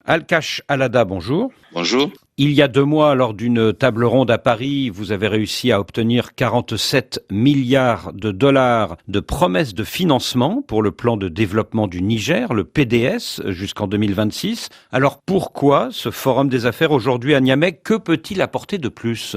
Alkash Alada, bonjour. Bonjour. Il y a 2 mois, lors d'une table ronde à Paris, vous avez réussi à obtenir 47 milliards de dollars de promesses de financement pour le plan de développement du Niger, le PDS, jusqu'en 2026. Alors pourquoi ce Forum des affaires aujourd'hui à Niamey? Que peut-il apporter de plus?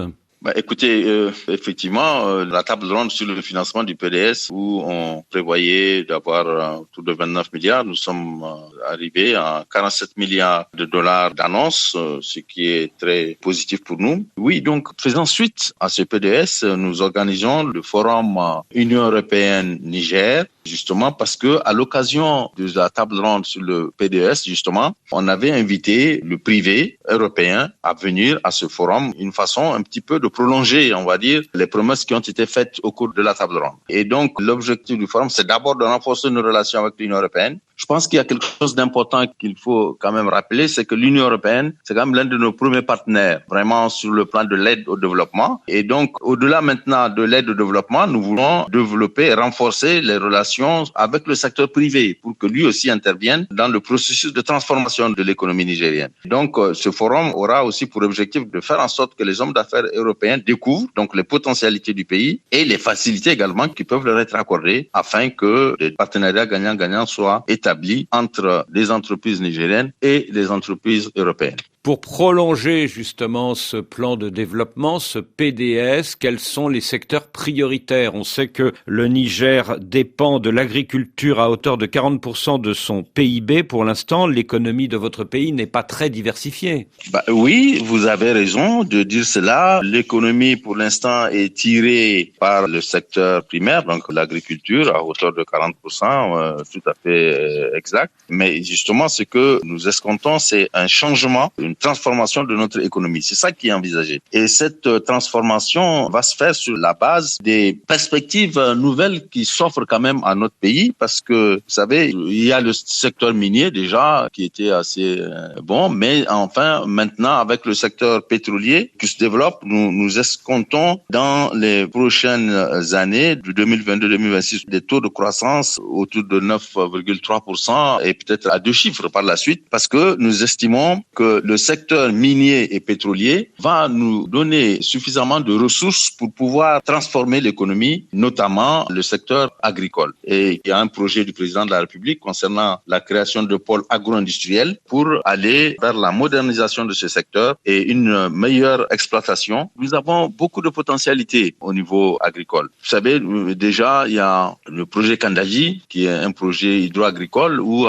Écoutez, effectivement, la table ronde sur le financement du PDS où on prévoyait d'avoir autour de 29 milliards, nous sommes arrivés à 47 milliards de dollars d'annonces, ce qui est très positif pour nous. Oui, donc faisant suite à ce PDS, nous organisons le forum Union européenne-Niger, justement parce que à l'occasion de la table ronde sur le PDS, justement, on avait invité le privé européen à venir à ce forum, une façon un petit peu de prolonger, on va dire, les promesses qui ont été faites au cours de la table ronde. Et donc, l'objectif du forum, c'est d'abord de renforcer nos relations avec l'Union européenne. Je pense qu'il y a quelque chose d'important qu'il faut quand même rappeler, c'est que l'Union européenne, c'est quand même l'un de nos premiers partenaires, vraiment sur le plan de l'aide au développement. Et donc, au-delà maintenant de l'aide au développement, nous voulons développer et renforcer les relations avec le secteur privé pour que lui aussi intervienne dans le processus de transformation de l'économie nigérienne. Donc, ce forum aura aussi pour objectif de faire en sorte que les hommes d'affaires européens découvrent donc les potentialités du pays et les facilités également qui peuvent leur être accordées afin que des partenariats gagnant-gagnant soient établis entre les entreprises nigériennes et les entreprises européennes. Pour prolonger justement ce plan de développement, ce PDS, quels sont les secteurs prioritaires? On sait que le Niger dépend de l'agriculture à hauteur de 40% de son PIB. Pour l'instant, l'économie de votre pays n'est pas très diversifiée. Oui, vous avez raison de dire cela. L'économie, pour l'instant, est tirée par le secteur primaire, donc l'agriculture à hauteur de 40%, tout à fait exact. Mais justement, ce que nous escomptons, c'est un changement, une transformation de notre économie. C'est ça qui est envisagé. Et cette transformation va se faire sur la base des perspectives nouvelles qui s'offrent quand même à notre pays parce que, vous savez, il y a le secteur minier déjà qui était assez bon, mais enfin, maintenant, avec le secteur pétrolier qui se développe, nous escomptons dans les prochaines années, de 2022-2026, des taux de croissance autour de 9,3% et peut-être à 2 chiffres par la suite parce que nous estimons que le secteur minier et pétrolier va nous donner suffisamment de ressources pour pouvoir transformer l'économie, notamment le secteur agricole. Et il y a un projet du président de la République concernant la création de pôles agro-industriels pour aller vers la modernisation de ce secteur et une meilleure exploitation. Nous avons beaucoup de potentialités au niveau agricole. Vous savez, déjà, il y a le projet Kandaji, qui est un projet hydro-agricole où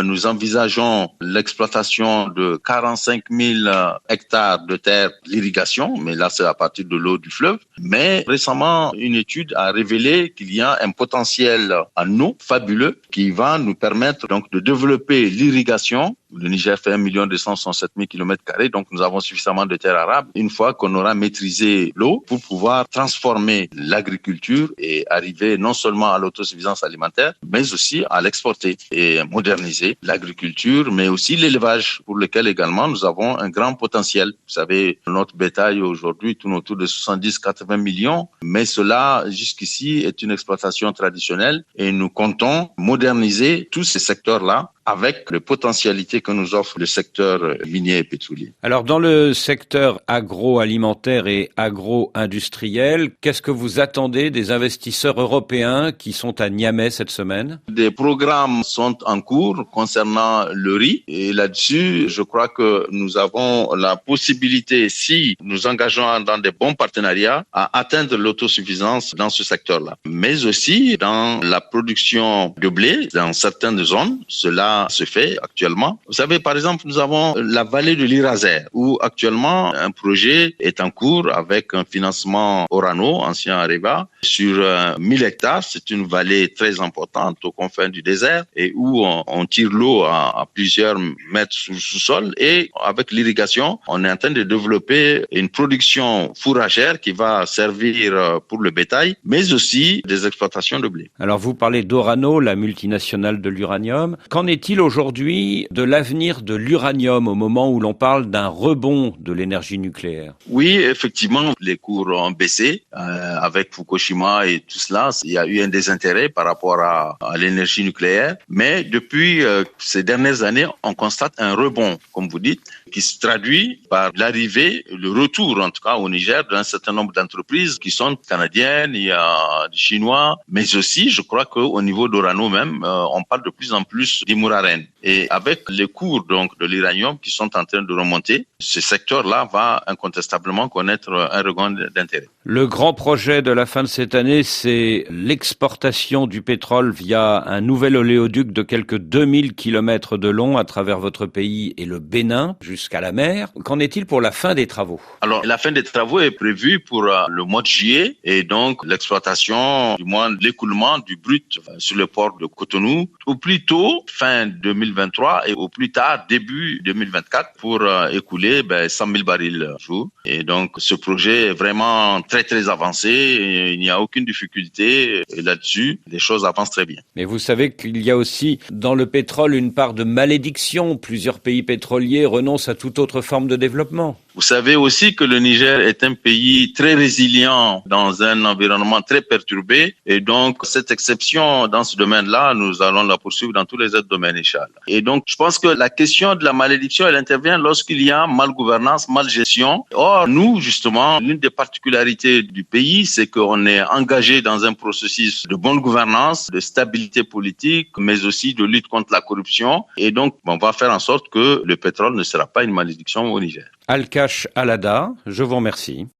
nous envisageons l'exploitation de 45 000 hectares de terres d'irrigation, mais là c'est à partir de l'eau du fleuve. Mais récemment, une étude a révélé qu'il y a un potentiel en eau fabuleux qui va nous permettre donc de développer l'irrigation. Le Niger fait 1 267 000 km², donc nous avons suffisamment de terres arables. Une fois qu'on aura maîtrisé l'eau pour pouvoir transformer l'agriculture et arriver non seulement à l'autosuffisance alimentaire, mais aussi à l'exporter et moderniser l'agriculture, mais aussi l'élevage pour lequel également nous avons un grand potentiel. Vous savez, notre bétail aujourd'hui tourne autour de 70-80 millions, mais cela jusqu'ici est une exploitation traditionnelle et nous comptons moderniser tous ces secteurs-là avec les potentialités que nous offre le secteur minier et pétrolier. Alors, dans le secteur agroalimentaire et agro-industriel, qu'est-ce que vous attendez des investisseurs européens qui sont à Niamey cette semaine? Des programmes sont en cours concernant le riz et là-dessus, je crois que nous avons la possibilité, si nous engageons dans des bons partenariats, à atteindre l'autosuffisance dans ce secteur-là. Mais aussi dans la production de blé dans certaines zones, cela se fait actuellement. Vous savez, par exemple, nous avons la vallée de l'Iraser, où actuellement un projet est en cours avec un financement Orano, ancien Areva, sur 1000 hectares. C'est une vallée très importante aux confins du désert et où on tire l'eau à plusieurs mètres sous le sous-sol. Et avec l'irrigation, on est en train de développer une production fourragère qui va servir pour le bétail, mais aussi des exploitations de blé. Alors, vous parlez d'Orano, la multinationale de l'uranium. Qu'en est-il est-il aujourd'hui de l'avenir de l'uranium au moment où l'on parle d'un rebond de l'énergie nucléaire? Oui, effectivement, les cours ont baissé avec Fukushima et tout cela. Il y a eu un désintérêt par rapport à l'énergie nucléaire. Mais depuis ces dernières années, on constate un rebond, comme vous dites, qui se traduit par l'arrivée, le retour en tout cas au Niger d'un certain nombre d'entreprises qui sont canadiennes, il y a des Chinois, mais aussi je crois qu'au niveau d'Orano même, on parle de plus en plus d'Imouraren. Et avec les cours donc de l'uranium qui sont en train de remonter, ce secteur-là va incontestablement connaître un regain d'intérêt. Le grand projet de la fin de cette année, c'est l'exportation du pétrole via un nouvel oléoduc de quelques 2000 kilomètres de long à travers votre pays et le Bénin jusqu'à la mer. Qu'en est-il pour la fin des travaux? Alors, la fin des travaux est prévue pour le mois de juillet et donc l'exploitation, du moins l'écoulement du brut sur le port de Cotonou, au plus tôt fin 2023 et au plus tard début 2024 pour écouler 100 000 barils jour. Et donc, ce projet est vraiment très avancé et il n'y a aucune difficulté là-dessus. Les choses avancent très bien. Mais vous savez qu'il y a aussi dans le pétrole une part de malédiction. Plusieurs pays pétroliers renoncent à toute autre forme de développement. Vous savez aussi que le Niger est un pays très résilient dans un environnement très perturbé et donc cette exception dans ce domaine-là, nous allons la poursuivre dans tous les autres domaines, Inch'Allah. Et donc, je pense que la question de la malédiction, elle intervient lorsqu'il y a malgouvernance, malgestion. Or, nous, justement, l'une des particularités du pays, c'est qu'on est engagé dans un processus de bonne gouvernance, de stabilité politique, mais aussi de lutte contre la corruption. Et donc, on va faire en sorte que le pétrole ne sera pas une malédiction au Niger. Alkash Alada, je vous remercie.